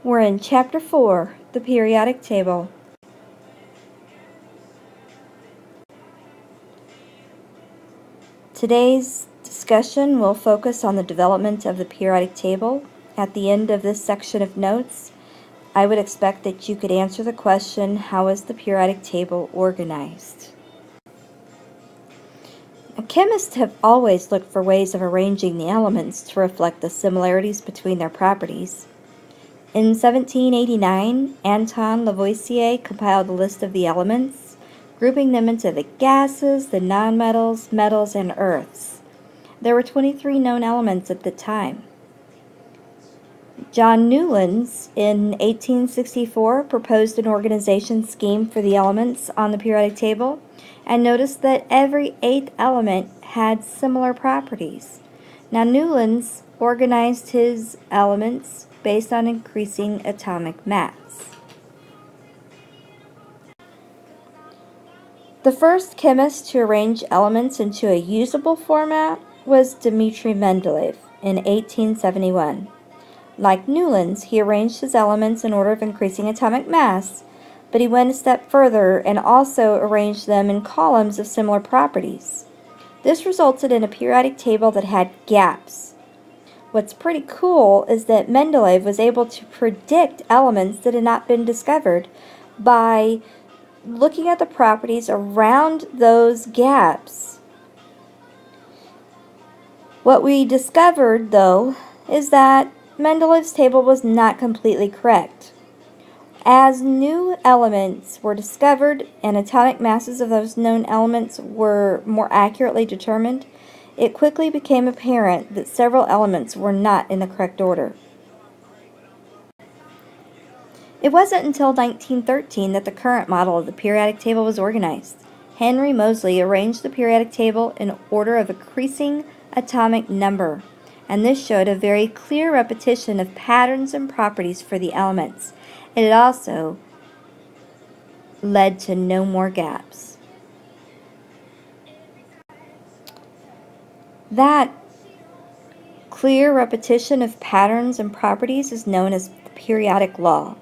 We're in Chapter 4, the periodic table. Today's discussion will focus on the development of the periodic table. At the end of this section of notes, I would expect that you could answer the question, how is the periodic table organized? Chemists have always looked for ways of arranging the elements to reflect the similarities between their properties. In 1789, Anton Lavoisier compiled a list of the elements, grouping them into the gases, the nonmetals, metals, and earths. There were 23 known elements at the time. John Newlands, in 1864, proposed an organization scheme for the elements on the periodic table and noticed that every eighth element had similar properties. Now, Newlands organized his elements based on increasing atomic mass. The first chemist to arrange elements into a usable format was Dmitri Mendeleev in 1871. Like Newlands, he arranged his elements in order of increasing atomic mass, but he went a step further and also arranged them in columns of similar properties. This resulted in a periodic table that had gaps. What's pretty cool is that Mendeleev was able to predict elements that had not been discovered by looking at the properties around those gaps. What we discovered, though, is that Mendeleev's table was not completely correct. As new elements were discovered and atomic masses of those known elements were more accurately determined, it quickly became apparent that several elements were not in the correct order. It wasn't until 1913 that the current model of the periodic table was organized. Henry Moseley arranged the periodic table in order of increasing atomic number, and this showed a very clear repetition of patterns and properties for the elements. It also led to no more gaps. That clear repetition of patterns and properties is known as the periodic law.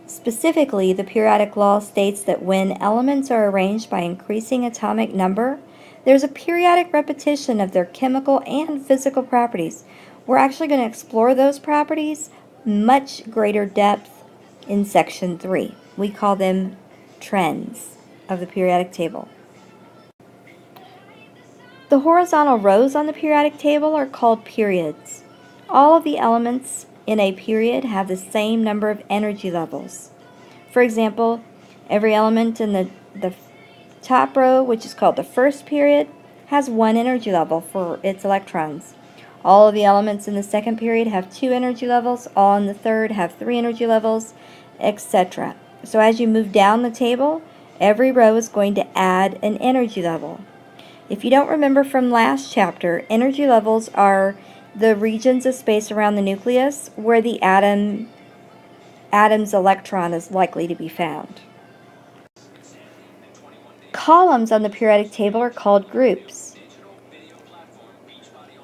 Specifically, the periodic law states that when elements are arranged by increasing atomic number, there's a periodic repetition of their chemical and physical properties. We're actually going to explore those properties much greater depth in Section 3. We call them trends of the periodic table. The horizontal rows on the periodic table are called periods. All of the elements in a period have the same number of energy levels. For example, every element in the top row, which is called the first period, has 1 energy level for its electrons. All of the elements in the second period have 2 energy levels, all in the third have 3 energy levels, etc. So as you move down the table, every row is going to add an energy level. If you don't remember from last chapter, energy levels are the regions of space around the nucleus where the atom's electron is likely to be found. Columns on the periodic table are called groups.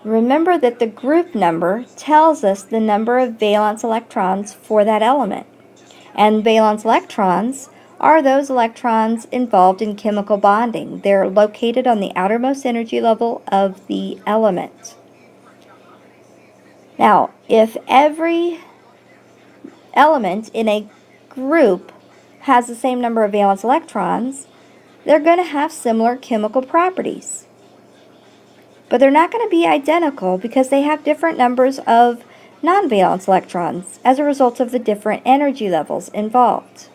Remember that the group number tells us the number of valence electrons for that element. And valence electrons are those electrons involved in chemical bonding. They're located on the outermost energy level of the element. Now, if every element in a group has the same number of valence electrons, they're going to have similar chemical properties. But they're not going to be identical because they have different numbers of non-valence electrons as a result of the different energy levels involved.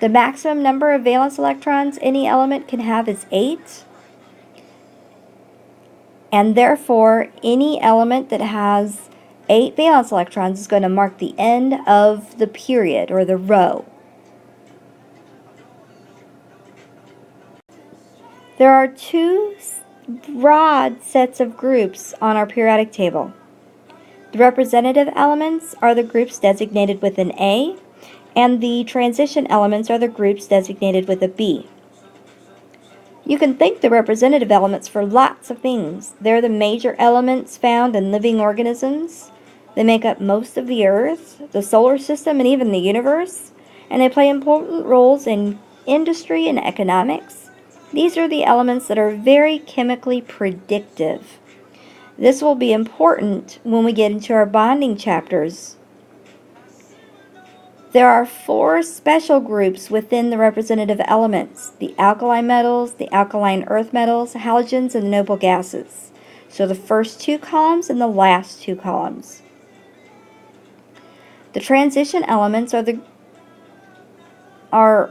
The maximum number of valence electrons any element can have is 8, and therefore any element that has 8 valence electrons is going to mark the end of the period or the row. There are 2 broad sets of groups on our periodic table. The representative elements are the groups designated with an A, and the transition elements are the groups designated with a B. You can thank the representative elements for lots of things. They're the major elements found in living organisms. They make up most of the Earth, the solar system, and even the universe, and they play important roles in industry and economics. These are the elements that are very chemically predictive. This will be important when we get into our bonding chapters. There are 4 special groups within the representative elements: the alkali metals, the alkaline earth metals, halogens, and noble gases. So the first 2 columns and the last 2 columns. The transition elements are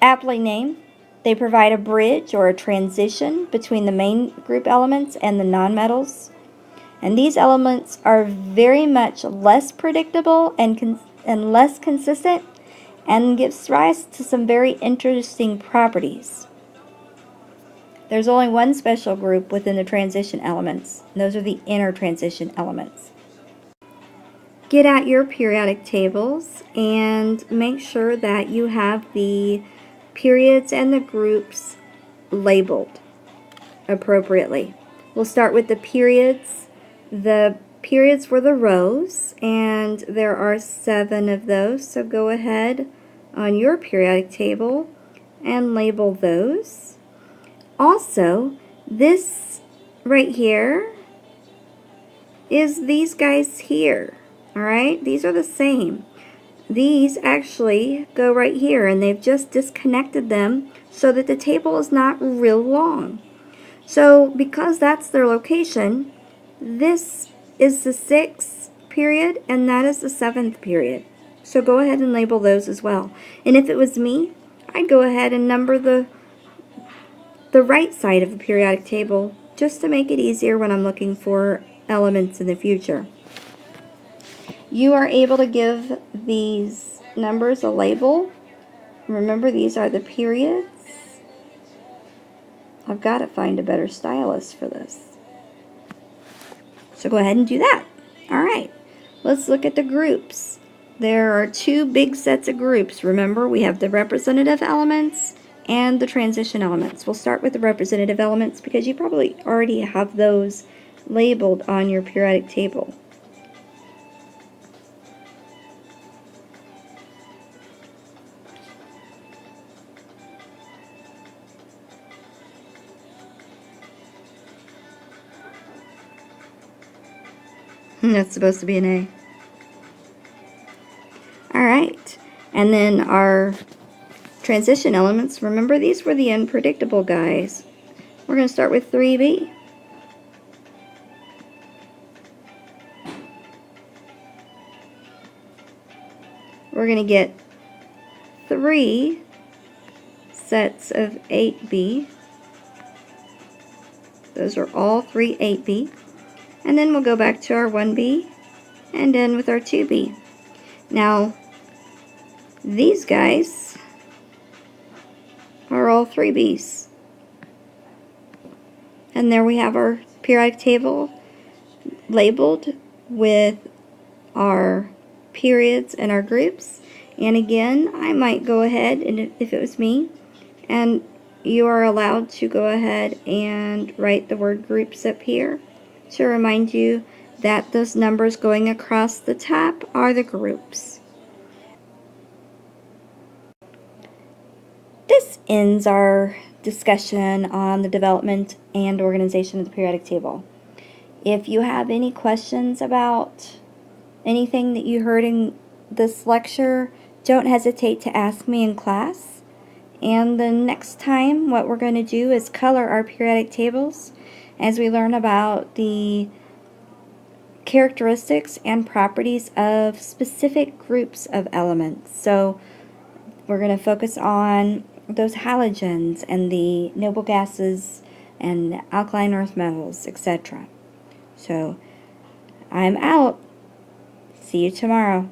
aptly named. They provide a bridge or a transition between the main group elements and the nonmetals. And these elements are very much less predictable and less consistent, and gives rise to some very interesting properties. There's only one special group within the transition elements, and those are the inner transition elements. Get out your periodic tables and make sure that you have the periods and the groups labeled appropriately. We'll start with the periods. The periods were the rows, and there are 7 of those, so go ahead on your periodic table and label those. Also, this right here is these guys here. Alright, these are the same. These actually go right here, and they've just disconnected them so that the table is not real long. So because that's their location, this is the 6th period and that is the 7th period. So go ahead and label those as well. And if it was me, I'd go ahead and number the right side of the periodic table just to make it easier when I'm looking for elements in the future. You are able to give these numbers a label. Remember, these are the periods. I've got to find a better stylus for this. So go ahead and do that. Alright, let's look at the groups. There are 2 big sets of groups. Remember, we have the representative elements and the transition elements. We'll start with the representative elements because you probably already have those labeled on your periodic table. That's supposed to be an A. Alright, and then our transition elements, remember these were the unpredictable guys. We're going to start with 3B. We're going to get 3 sets of 8B. Those are all 3 8B. And then we'll go back to our 1B and end with our 2B. Now, these guys are all 3Bs. And there we have our periodic table labeled with our periods and our groups. And again, I might go ahead, and if it was me, and you are allowed to go ahead and write the word groups up here to remind you that those numbers going across the top are the groups. This ends our discussion on the development and organization of the periodic table. If you have any questions about anything that you heard in this lecture, don't hesitate to ask me in class. And the next time, what we're going to do is color our periodic tables as we learn about the characteristics and properties of specific groups of elements. So we're going to focus on those halogens and the noble gases and alkaline earth metals, etc. So I'm out. See you tomorrow.